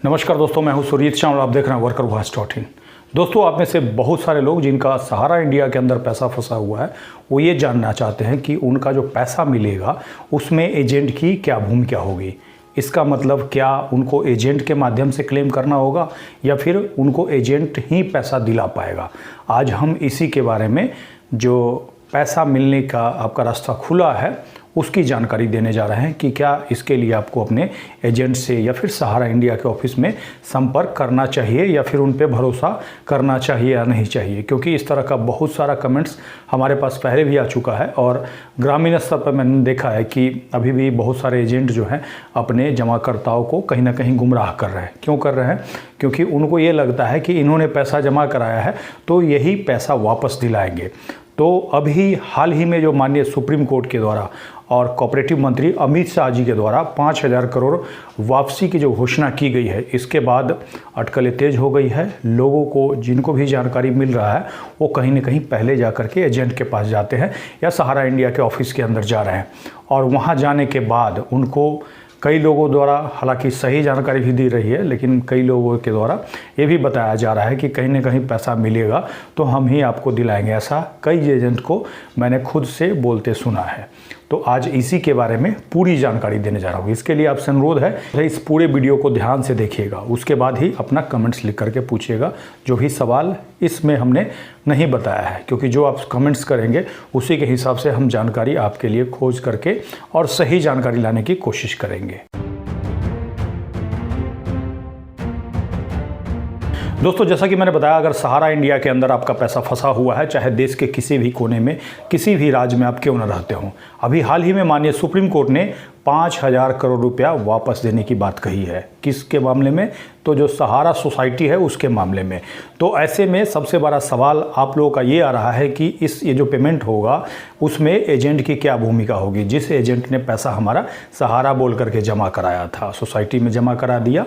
नमस्कार दोस्तों, मैं हूं सुरीत शाह और आप देख रहे हैं workervoice.in। दोस्तों, आप में से बहुत सारे लोग जिनका सहारा इंडिया के अंदर पैसा फंसा हुआ है वो ये जानना चाहते हैं कि उनका जो पैसा मिलेगा उसमें एजेंट की क्या भूमिका होगी। इसका मतलब क्या उनको एजेंट के माध्यम से क्लेम करना होगा या फिर उनको एजेंट ही पैसा दिला पाएगा। आज हम इसी के बारे में, जो पैसा मिलने का आपका रास्ता खुला है, उसकी जानकारी देने जा रहे हैं कि क्या इसके लिए आपको अपने एजेंट से या फिर सहारा इंडिया के ऑफिस में संपर्क करना चाहिए या फिर उन पे भरोसा करना चाहिए या नहीं चाहिए। क्योंकि इस तरह का बहुत सारा कमेंट्स हमारे पास पहले भी आ चुका है और ग्रामीण स्तर पर मैंने देखा है कि अभी भी बहुत सारे एजेंट जो हैं अपने जमाकर्ताओं को कहीं ना कहीं गुमराह कर रहे हैं। क्यों कर रहे हैं? क्योंकि उनको ये लगता है कि इन्होंने पैसा जमा कराया है तो यही पैसा वापस दिलाएंगे। तो अभी हाल ही में जो माननीय सुप्रीम कोर्ट के द्वारा और कोऑपरेटिव मंत्री अमित शाह जी के द्वारा 5,000 करोड़ वापसी की जो घोषणा की गई है, इसके बाद अटकलें तेज हो गई है। लोगों को जिनको भी जानकारी मिल रहा है वो कहीं ना कहीं पहले जा कर के एजेंट के पास जाते हैं या सहारा इंडिया के ऑफिस के अंदर जा रहे हैं और वहाँ जाने के बाद उनको कई लोगों द्वारा, हालांकि सही जानकारी भी दी रही है, लेकिन कई लोगों के द्वारा ये भी बताया जा रहा है कि कहीं ना कहीं पैसा मिलेगा तो हम ही आपको दिलाएंगे। ऐसा कई एजेंट को मैंने खुद से बोलते सुना है। तो आज इसी के बारे में पूरी जानकारी देने जा रहा हूँ। इसके लिए आपसे अनुरोध है इस पूरे वीडियो को ध्यान से देखिएगा, उसके बाद ही अपना कमेंट्स लिख करके पूछिएगा जो भी सवाल इसमें हमने नहीं बताया है, क्योंकि जो आप कमेंट्स करेंगे उसी के हिसाब से हम जानकारी आपके लिए खोज करके और सही जानकारी लाने की कोशिश करेंगे। दोस्तों, जैसा कि मैंने बताया, अगर सहारा इंडिया के अंदर आपका पैसा फंसा हुआ है, चाहे देश के किसी भी कोने में, किसी भी राज्य में आप क्यों न रहते हों, अभी हाल ही में माननीय सुप्रीम कोर्ट ने 5,000 करोड़ रुपया वापस देने की बात कही है। किसके मामले में? तो जो सहारा सोसाइटी है उसके मामले में। तो ऐसे में सबसे बड़ा सवाल आप लोगों का ये आ रहा है कि ये जो पेमेंट होगा उसमें एजेंट की क्या भूमिका होगी। जिस एजेंट ने पैसा हमारा सहारा बोल करके जमा कराया था, सोसाइटी में जमा करा दिया,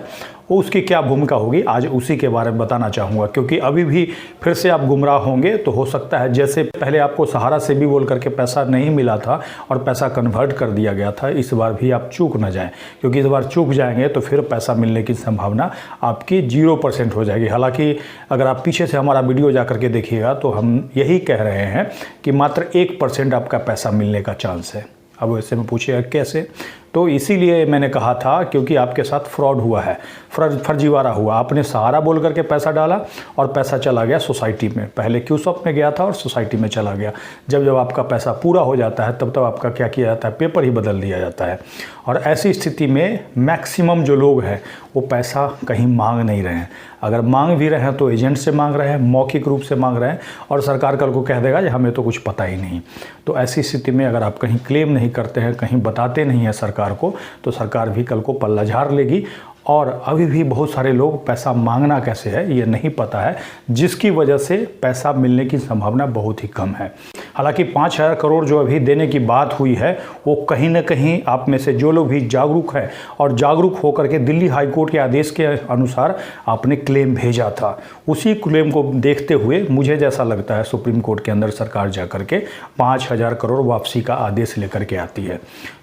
उसकी क्या भूमिका होगी, आज उसी के बारे में बताना चाहूँगा। क्योंकि अभी भी फिर से आप गुमराह होंगे तो हो सकता है जैसे पहले आपको सहारा से भी बोल करके पैसा नहीं मिला था और पैसा कन्वर्ट कर दिया गया था, इस बार भी आप चूक न जाएं। क्योंकि इस बार चूक जाएंगे तो फिर पैसा मिलने की संभावना आपकी 0% हो जाएगी। हालांकि अगर आप पीछे से हमारा वीडियो जा करके देखिएगा तो हम यही कह रहे हैं कि मात्र 1% आपका पैसा मिलने का चांस है। अब ऐसे में पूछिएगा कैसे? तो इसीलिए मैंने कहा था क्योंकि आपके साथ फ्रॉड हुआ है, फर्जीवाड़ा हुआ। आपने सहारा बोल करके पैसा डाला और पैसा चला गया सोसाइटी में। पहले क्यूसॉप में गया था और सोसाइटी में चला गया। जब आपका पैसा पूरा हो जाता है तब आपका क्या किया जाता है, पेपर ही बदल दिया जाता है। और ऐसी स्थिति में मैक्सिमम जो लोग हैं वो पैसा कहीं मांग नहीं रहे हैं। अगर मांग भी रहे हैं तो एजेंट से मांग रहे हैं, मौखिक रूप से मांग रहे हैं और सरकार कल को कह देगा कि हमें तो कुछ पता ही नहीं। तो ऐसी स्थिति में अगर आप कहीं क्लेम नहीं करते हैं, कहीं बताते नहीं हैं सरकार को, तो सरकार भी कल को पल्ला झाड़ लेगी। और अभी भी बहुत सारे लोग पैसा मांगना कैसे है ये नहीं पता है, जिसकी वजह से पैसा मिलने की संभावना बहुत ही कम है। हालांकि 5,000 करोड़ जो अभी देने की बात हुई है वो कहीं ना कहीं आप में से जो लोग भी जागरूक हैं और जागरूक होकर के दिल्ली हाई कोर्ट के आदेश के अनुसार आपने क्लेम भेजा था, उसी क्लेम को देखते हुए मुझे जैसा लगता है सुप्रीम कोर्ट के अंदर सरकार जा करके 5,000 करोड़ वापसी का आदेश लेकर के आती है।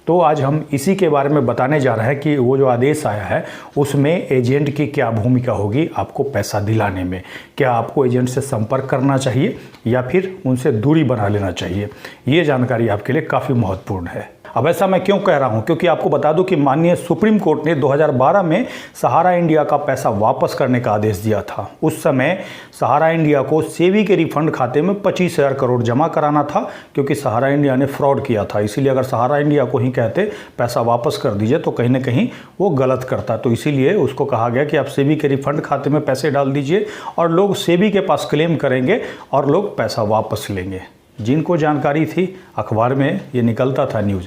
तो आज हम इसी के बारे में बताने जा रहे हैं कि वो जो आदेश आया है उसमें एजेंट की क्या भूमिका होगी आपको पैसा दिलाने में। क्या आपको एजेंट से संपर्क करना चाहिए या फिर उनसे दूरी बना लेना चाहिए? ये जानकारी आपके लिए काफ़ी महत्वपूर्ण है। अब ऐसा मैं क्यों कह रहा हूं? क्योंकि आपको बता दूं कि माननीय सुप्रीम कोर्ट ने 2012 में सहारा इंडिया का पैसा वापस करने का आदेश दिया था। उस समय सहारा इंडिया को सेबी के रिफंड खाते में 25,000 करोड़ जमा कराना था, क्योंकि सहारा इंडिया ने फ्रॉड किया था। इसीलिए अगर सहारा इंडिया को ही कहते पैसा वापस कर दीजिए तो कहीं ना कहीं वो गलत करता। तो इसीलिए उसको कहा गया कि आप सेबी के रिफंड खाते में पैसे डाल दीजिए और लोग सेबी के पास क्लेम करेंगे और लोग पैसा वापस लेंगे। जिनको जानकारी थी, अखबार में ये निकलता था न्यूज़,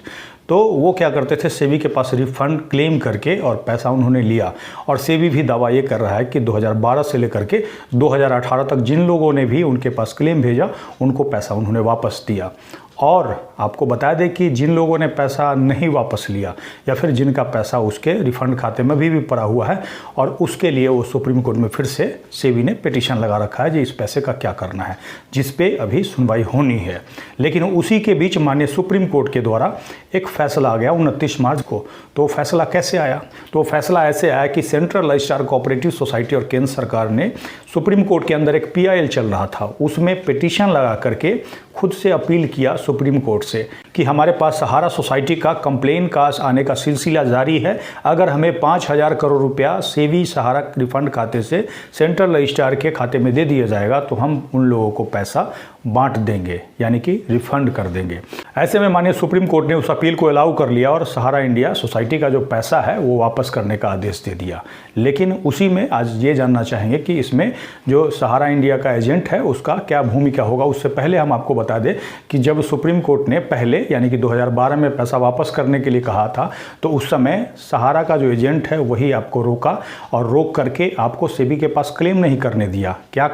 तो वो क्या करते थे, सेबी के पास रिफंड क्लेम करके और पैसा उन्होंने लिया। और सेबी भी दावा ये कर रहा है कि 2012 से लेकर के 2018 तक जिन लोगों ने भी उनके पास क्लेम भेजा उनको पैसा उन्होंने वापस दिया। और आपको बता दें कि जिन लोगों ने पैसा नहीं वापस लिया या फिर जिनका पैसा उसके रिफंड खाते में भी पड़ा हुआ है और उसके लिए वो सुप्रीम कोर्ट में फिर से सेबी ने पिटीशन लगा रखा है जी इस पैसे का क्या करना है, जिस पे अभी सुनवाई होनी है। लेकिन उसी के बीच माननीय सुप्रीम कोर्ट के द्वारा एक फैसला आ गया 29 मार्च को। तो फैसला कैसे आया? तो फैसला ऐसे आया कि सेंट्रल रजिस्ट्रार कोऑपरेटिव सोसाइटी और केंद्र सरकार ने सुप्रीम कोर्ट के अंदर एक PIL चल रहा था, उसमें पिटीशन लगा करके खुद से अपील किया सुप्रीम कोर्ट से कि हमारे पास सहारा सोसाइटी का कंप्लेन का आने का सिलसिला जारी है, अगर हमें 5,000 करोड़ रुपया सेबी सहारा रिफंड खाते से सेंट्रल रजिस्ट्रार के खाते में दे दिया जाएगा तो हम उन लोगों को पैसा बांट देंगे, यानी कि रिफंड कर देंगे। ऐसे में माननीय सुप्रीम कोर्ट ने उस अपील को अलाउ कर लिया और सहारा इंडिया सोसाइटी का जो पैसा है वो वापस करने का आदेश दे दिया। लेकिन उसी में आज ये जानना चाहेंगे कि इसमें जो सहारा इंडिया का एजेंट है उसका क्या भूमिका होगा। उससे पहले हम आपको बता दें कि जब सुप्रीम कोर्ट ने पहले यानी कि 2012 में पैसा वापस करने के लिए कहा था तो उस समय सहारा का जो एजेंट है वही आपको रोका और रोक करके आपको सेबी के पास क्लेम नहीं करने दिया। क्या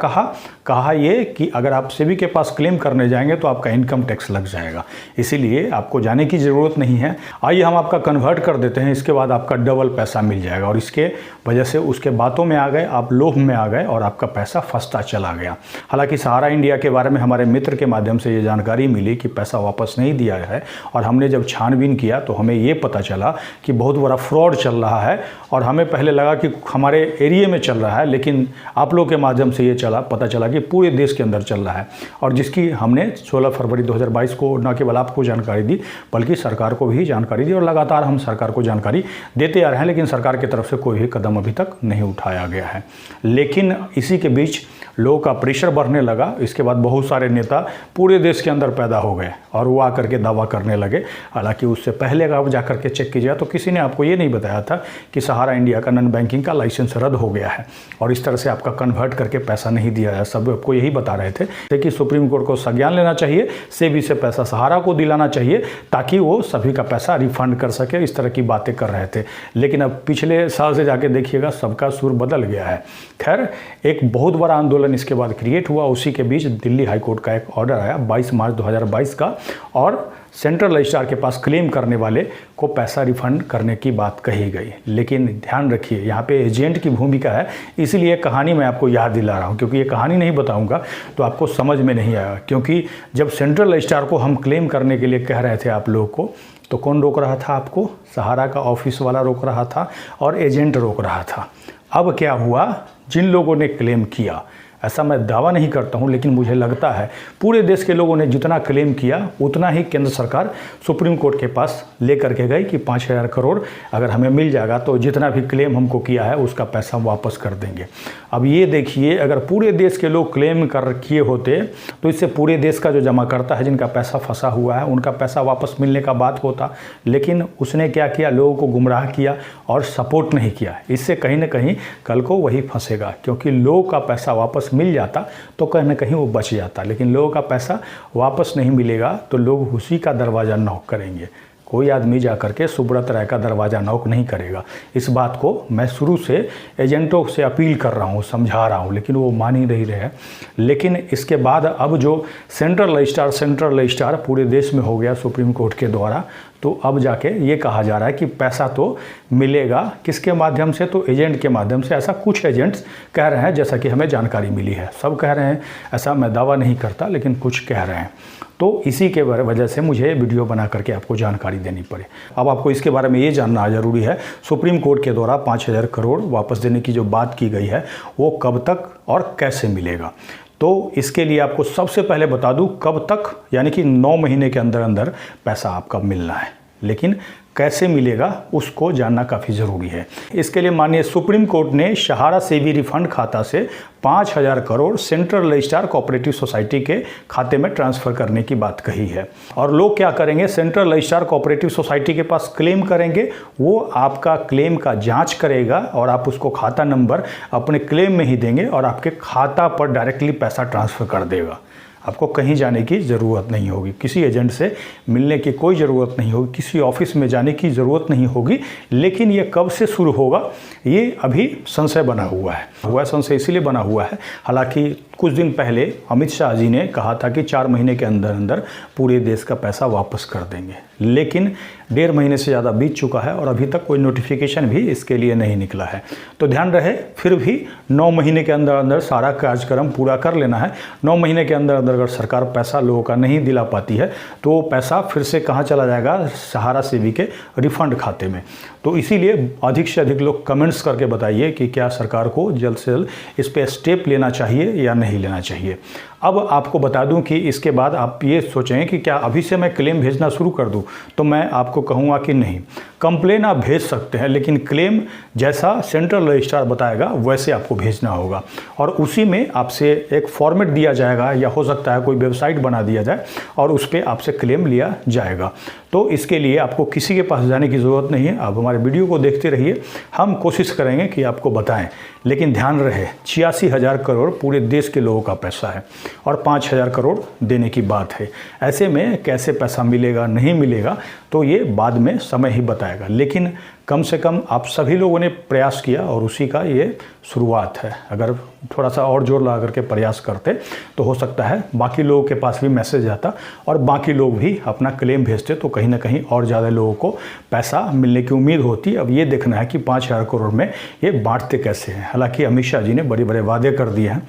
कहा ये कि अगर आप सेबी के पास क्लेम करने जाएंगे तो आपका इनकम टैक्स लग जाएगा, इसीलिए आपको जाने की ज़रूरत नहीं है। आइए हम आपका कन्वर्ट कर देते हैं, इसके बाद आपका डबल पैसा मिल जाएगा। और इसके वजह से उसके बातों में आ गए, आप लोभ में आ गए और आपका पैसा फंसता चला गया। हालांकि सहारा इंडिया के बारे में हमारे मित्र के माध्यम से ये जानकारी मिली कि पैसा वापस नहीं दिया है और हमने जब छानबीन किया तो हमें ये पता चला कि बहुत बड़ा फ्रॉड चल रहा है। और हमें पहले लगा कि हमारे एरिया में चल रहा है, लेकिन आप लोग के माध्यम से ये पता चला कि पूरे देश के अंदर चल रहा है और जिसकी हमने 16 फरवरी 2022 को न केवल आपको जानकारी दी बल्कि सरकार को भी जानकारी दी और लगातार हम सरकार को जानकारी देते आ रहे हैं, लेकिन सरकार की तरफ से कोई भी कदम अभी तक नहीं उठाया गया है। लेकिन इसी के बीच लोगों का प्रेशर बढ़ने लगा। इसके बाद बहुत सारे नेता पूरे देश के अंदर पैदा हो गए और वो आकर के दावा करने लगे। हालांकि उससे पहले अगर आप जाकर के चेक कीजिएगा तो किसी ने आपको ये नहीं बताया था कि सहारा इंडिया का नॉन बैंकिंग का लाइसेंस रद्द हो गया है और इस तरह से आपका कन्वर्ट करके पैसा नहीं दिया है। सब आपको यही बता रहे थे कि सुप्रीम कोर्ट को संज्ञान लेना चाहिए, सेबी से पैसा सहारा को दिलाना चाहिए ताकि वो सभी का पैसा रिफंड कर सके। इस तरह की बातें कर रहे थे, लेकिन अब पिछले साल से जाके देखिएगा सबका सुर बदल गया है। खैर, एक बहुत बड़ा आंदोलन इसके बाद क्रिएट हुआ। उसी के बीच दिल्ली हाईकोर्ट का एक ऑर्डर आया 22 मार्च 2022 का और सेंट्रल रजिस्ट्रार के पास क्लेम करने वाले को पैसा रिफंड करने की बात कही गई। लेकिन ध्यान रखिए, यहाँ पे एजेंट की भूमिका है, इसीलिए कहानी मैं आपको याद दिला रहा हूँ, क्योंकि ये कहानी नहीं बताऊँगा तो आपको समझ में नहीं आएगा। क्योंकि जब सेंट्रल रजिस्ट्रार को हम क्लेम करने के लिए कह रहे थे आप लोग को, तो कौन रोक रहा था आपको? सहारा का ऑफिस वाला रोक रहा था और एजेंट रोक रहा था। अब क्या हुआ? जिन लोगों ने क्लेम किया, ऐसा मैं दावा नहीं करता हूं, लेकिन मुझे लगता है पूरे देश के लोगों ने जितना क्लेम किया उतना ही केंद्र सरकार सुप्रीम कोर्ट के पास लेकर के गई कि 5,000 करोड़ अगर हमें मिल जाएगा तो जितना भी क्लेम हमको किया है उसका पैसा वापस कर देंगे। अब ये देखिए, अगर पूरे देश के लोग क्लेम कर किए होते तो इससे पूरे देश का जो जमाकर्ता है, जिनका पैसा फंसा हुआ है, उनका पैसा वापस मिलने का बात होता। लेकिन उसने क्या किया? लोगों को गुमराह किया और सपोर्ट नहीं किया। इससे कहीं ना कहीं कल को वही फंसेगा, क्योंकि लोगों का पैसा वापस मिल जाता तो कहीं ना कहीं वो बच जाता। लेकिन लोगों का पैसा वापस नहीं मिलेगा तो लोग उसी का दरवाज़ा नॉक करेंगे। कोई आदमी जा करके सुब्रत राय का दरवाज़ा नॉक नहीं करेगा। इस बात को मैं शुरू से एजेंटों से अपील कर रहा हूँ, समझा रहा हूँ, लेकिन वो मान ही नहीं रहे। लेकिन इसके बाद अब जो सेंट्रल रजिस्ट्रार पूरे देश में हो गया सुप्रीम कोर्ट के द्वारा, तो अब जाके ये कहा जा रहा है कि पैसा तो मिलेगा। किसके माध्यम से? तो एजेंट के माध्यम से। ऐसा कुछ एजेंट्स कह रहे हैं, जैसा कि हमें जानकारी मिली है। सब कह रहे हैं, ऐसा मैं दावा नहीं करता, लेकिन कुछ कह रहे हैं। तो इसी के वजह से मुझे वीडियो बना करके आपको जानकारी देनी पड़े। अब आपको इसके बारे में ये जानना ज़रूरी है, सुप्रीम कोर्ट के द्वारा 5,000 करोड़ वापस देने की जो बात की गई है वो कब तक और कैसे मिलेगा। तो इसके लिए आपको सबसे पहले बता दूं कब तक, यानी कि 9 महीने के अंदर अंदर पैसा आपका मिलना है। लेकिन कैसे मिलेगा उसको जानना काफ़ी ज़रूरी है। इसके लिए माननीय सुप्रीम कोर्ट ने सहारा सेबी रिफंड खाता से 5,000 crore central registrar cooperative society के खाते में ट्रांसफ़र करने की बात कही है। और लोग क्या करेंगे? सेंट्रल रजिस्ट्रार कोऑपरेटिव सोसाइटी के पास क्लेम करेंगे, वो आपका क्लेम का जांच करेगा और आप उसको खाता नंबर अपने क्लेम में ही देंगे और आपके खाता पर डायरेक्टली पैसा ट्रांसफ़र कर देगा। आपको कहीं जाने की ज़रूरत नहीं होगी, किसी एजेंट से मिलने की कोई ज़रूरत नहीं होगी, किसी ऑफिस में जाने की ज़रूरत नहीं होगी। लेकिन ये कब से शुरू होगा ये अभी संशय बना हुआ है। संशय इसीलिए बना हुआ है, हालांकि कुछ दिन पहले अमित शाह जी ने कहा था कि 4 महीने के अंदर अंदर पूरे देश का पैसा वापस कर देंगे, लेकिन 1.5 महीने से ज़्यादा बीत चुका है और अभी तक कोई नोटिफिकेशन भी इसके लिए नहीं निकला है। तो ध्यान रहे, फिर भी 9 महीने के अंदर अंदर सारा कार्यक्रम पूरा कर लेना है। 9 महीने के अंदर अंदर अगर सरकार पैसा लोगों का नहीं दिला पाती है तो वो पैसा फिर से कहाँ चला जाएगा, सहारा सेवी के रिफंड खाते में। तो इसीलिए अधिक से अधिक लोग कमेंट्स करके बताइए कि क्या सरकार को जल्द से जल्द इस पर स्टेप लेना चाहिए या नहीं लेना चाहिए। अब आपको बता दूं कि इसके बाद आप ये सोचें कि क्या अभी से मैं क्लेम भेजना शुरू कर दूं, तो मैं आपको कहूँगा कि नहीं। कंप्लेन आप भेज सकते हैं, लेकिन क्लेम जैसा सेंट्रल रजिस्ट्रार बताएगा वैसे आपको भेजना होगा और उसी में आपसे एक फॉर्मेट दिया जाएगा या हो सकता है कोई वेबसाइट बना दिया जाए और उस पर आपसे क्लेम लिया जाएगा। तो इसके लिए आपको किसी के पास जाने की ज़रूरत नहीं है। आप हमारे वीडियो को देखते रहिए, हम कोशिश करेंगे कि आपको बताएं। लेकिन ध्यान रहे, 86,000 करोड़ पूरे देश के लोगों का पैसा है और 5,000 करोड़ देने की बात है। ऐसे में कैसे पैसा मिलेगा नहीं मिलेगा तो ये बाद में समय ही बताएगा, लेकिन कम से कम आप सभी लोगों ने प्रयास किया और उसी का ये शुरुआत है। अगर थोड़ा सा और जोर लगा करके प्रयास करते तो हो सकता है बाकी लोगों के पास भी मैसेज आता और बाकी लोग भी अपना क्लेम भेजते, तो कहीं ना कहीं और ज़्यादा लोगों को पैसा मिलने की उम्मीद होती। अब ये देखना है कि 5,000 करोड़ में ये बांटते कैसे हैं। हालांकि अमित शाह जी ने बड़े बड़े वादे कर दिए हैं,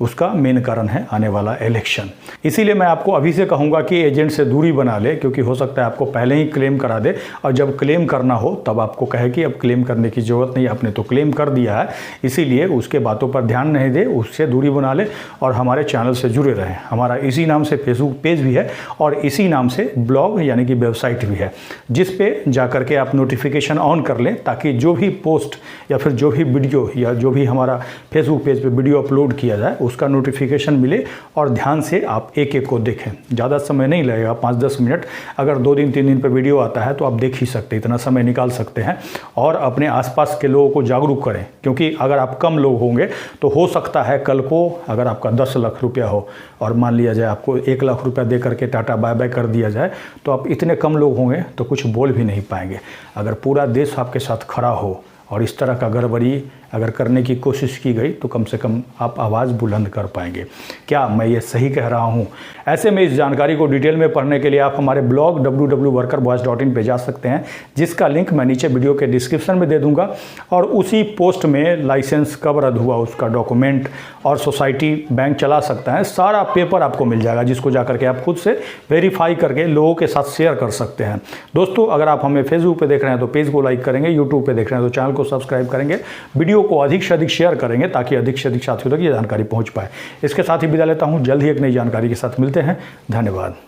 उसका मेन कारण है आने वाला इलेक्शन। इसीलिए मैं आपको अभी से कहूँगा कि एजेंट से दूरी बना ले, क्योंकि हो सकता है आपको पहले ही क्लेम करा दे और जब क्लेम करना हो तब आपको कहे कि अब क्लेम करने की ज़रूरत नहीं, आपने तो क्लेम कर दिया है। इसीलिए उसके बातों पर ध्यान नहीं दे, उससे दूरी बना ले और हमारे चैनल से जुड़े रहें। हमारा इसी नाम से फेसबुक पेज भी है और इसी नाम से ब्लॉग यानी कि वेबसाइट भी है, जिस पे जा कर के आप नोटिफिकेशन ऑन कर लें, ताकि जो भी पोस्ट या फिर जो भी वीडियो या जो भी हमारा फेसबुक पेज पे वीडियो अपलोड किया जाए उसका नोटिफिकेशन मिले और ध्यान से आप एक एक को देखें। ज़्यादा समय नहीं लगेगा, 5-10 मिनट। अगर 2 दिन 3 दिन पर वीडियो आता है तो आप देख ही सकते हैं, इतना समय निकाल सकते हैं और अपने आसपास के लोगों को जागरूक करें। क्योंकि अगर आप कम लोग होंगे तो हो सकता है कल को अगर आपका 10 लाख रुपया हो और मान लिया जाए आपको 1 लाख रुपया दे करके टाटा बाय बाय कर दिया जाए, तो आप इतने कम लोग होंगे तो कुछ बोल भी नहीं पाएंगे। अगर पूरा देश आपके साथ खड़ा हो और इस तरह का गड़बड़ी अगर करने की कोशिश की गई तो कम से कम आप आवाज़ बुलंद कर पाएंगे। क्या मैं ये सही कह रहा हूँ? ऐसे में इस जानकारी को डिटेल में पढ़ने के लिए आप हमारे ब्लॉग www.workervoice.in पे जा सकते हैं, जिसका लिंक मैं नीचे वीडियो के डिस्क्रिप्शन में दे दूंगा। और उसी पोस्ट में लाइसेंस कब रद्द हुआ उसका डॉक्यूमेंट और सोसाइटी बैंक चला सकता है, सारा पेपर आपको मिल जाएगा, जिसको जा करके आप खुद से वेरीफाई करके लोगों के साथ शेयर कर सकते हैं। दोस्तों, अगर आप हमें फेसबुक पे देख रहे हैं तो पेज को लाइक करेंगे, यूट्यूब पे देख रहे हैं तो चैनल को सब्सक्राइब करेंगे, वीडियो को अधिक से अधिक शेयर करेंगे ताकि अधिक से अधिक साथियों तक ये जानकारी पहुंच पाए। इसके साथ ही विदा लेता हूं, जल्द ही एक नई जानकारी के साथ मिलते हैं। धन्यवाद।